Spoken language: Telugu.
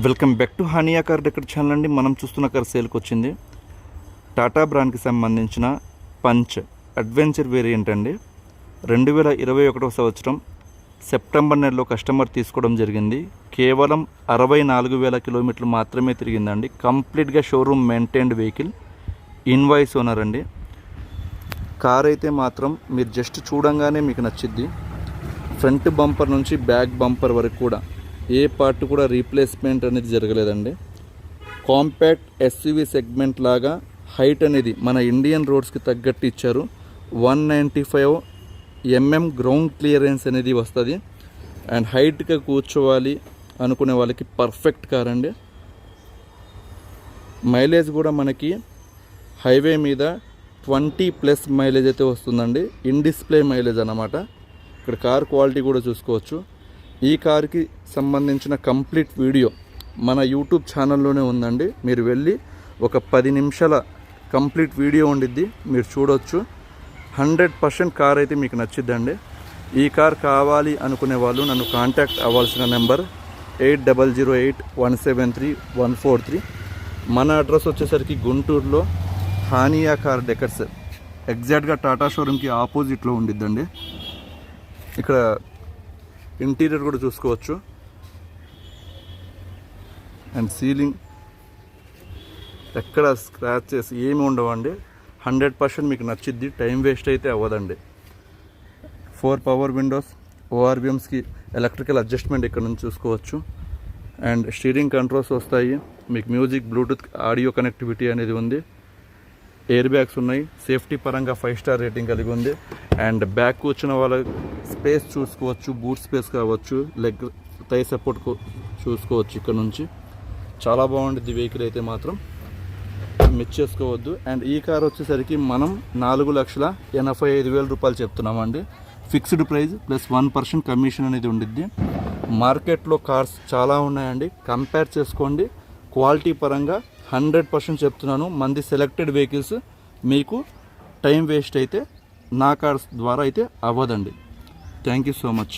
Welcome back to Hania car decor channel అండి. మనం చూస్తున్న కార్ సేల్కి వచ్చింది. టాటా బ్రాండ్కి సంబంధించిన పంచ్ అడ్వెంచర్ వేరియంట్ అండి. 2021 సంవత్సరం సెప్టెంబర్ నెలలో కస్టమర్ తీసుకోవడం జరిగింది. కేవలం 64,000 కిలోమీటర్లు మాత్రమే తిరిగిందండి. కంప్లీట్గా showroom maintained vehicle, invoice owner అండి. కార్ అయితే మాత్రం మీరు జస్ట్ చూడంగానే మీకు నచ్చిద్ది. ఫ్రంట్ బంపర్ నుంచి బ్యాక్ బంపర్ వరకు కూడా ఏ పార్ట్ కూడా రీప్లేస్మెంట్ అనేది జరగలేదండి. కాంపాక్ట్ ఎస్యూవీ సెగ్మెంట్ లాగా హైట్ అనేది మన ఇండియన్ రోడ్స్కి తగ్గట్టు ఇచ్చారు. 195 mm గ్రౌండ్ క్లియరెన్స్ అనేది వస్తుంది. అండ్ హైట్గా కూర్చోవాలి అనుకునే వాళ్ళకి పర్ఫెక్ట్ కార్ అండి. మైలేజ్ కూడా మనకి హైవే మీద 20+ మైలేజ్ అయితే వస్తుందండి. ఇన్ డిస్ప్లే మైలేజ్ అన్నమాట. ఇక్కడ కార్ క్వాలిటీ కూడా చూసుకోవచ్చు. ఈ కార్కి సంబంధించిన కంప్లీట్ వీడియో మన యూట్యూబ్ ఛానల్లోనే ఉందండి. మీరు వెళ్ళి ఒక 10 నిమిషాల కంప్లీట్ వీడియో ఉండిద్ది, మీరు చూడవచ్చు. 100% కార్ అయితే మీకు నచ్చిద్దండి. ఈ కార్ కావాలి అనుకునే వాళ్ళు నన్ను కాంటాక్ట్ అవ్వాల్సిన నెంబర్ 8008173143. మన అడ్రస్ వచ్చేసరికి గుంటూరులో హానియా కార్ డెకర్స్ ఎగ్జాక్ట్గా టాటా షోరూమ్కి ఆపోజిట్లో ఉండిద్దండి. ఇక్కడ ఇంటీరియర్ కూడా చూసుకోవచ్చు. అండ్ సీలింగ్ ఎక్కడ స్క్రాచెస్ ఏమి ఉండవండి. 100% మీకు నచ్చిద్ది. టైం వేస్ట్ అయితే అవ్వదండి. 4 పవర్ విండోస్, ఓఆర్బిఎమ్స్కి ఎలక్ట్రికల్ అడ్జస్ట్మెంట్ ఇక్కడ నుంచి చూసుకోవచ్చు. అండ్ స్టీరింగ్ కంట్రోల్స్ వస్తాయి. మీకు మ్యూజిక్, బ్లూటూత్, ఆడియో కనెక్టివిటీ అనేది ఉంది. ఎయిర్ బ్యాగ్స్ ఉన్నాయి. సేఫ్టీ పరంగా 5 స్టార్ రేటింగ్ కలిగి ఉంది. అండ్ బ్యాక్ కూర్చున్న వాళ్ళ స్పేస్ చూసుకోవచ్చు. బూట్ స్పేస్ కావచ్చు, లెగ్ థై సపోర్ట్ చూసుకోవచ్చు. ఇక్కడ నుంచి చాలా బాగుంటుంది వెహికల్ అయితే మాత్రం మిస్ చేసుకోవద్దు. అండ్ ఈ కార్ వచ్చేసరికి మనం 4,85,000 రూపాయలు చెప్తున్నామండి. ఫిక్స్డ్ ప్రైస్ ప్లస్ 1% కమిషన్ అనేది ఉండిద్ది. మార్కెట్లో కార్స్ చాలా ఉన్నాయండి, కంపేర్ చేసుకోండి. క్వాలిటీ పరంగా 100% చెప్తున్నాను. మంది సెలెక్టెడ్ వెహికల్స్. మీకు టైం వేస్ట్ అయితే నా కార్స్ ద్వారా అయితే అవ్వదండి. Thank you so much.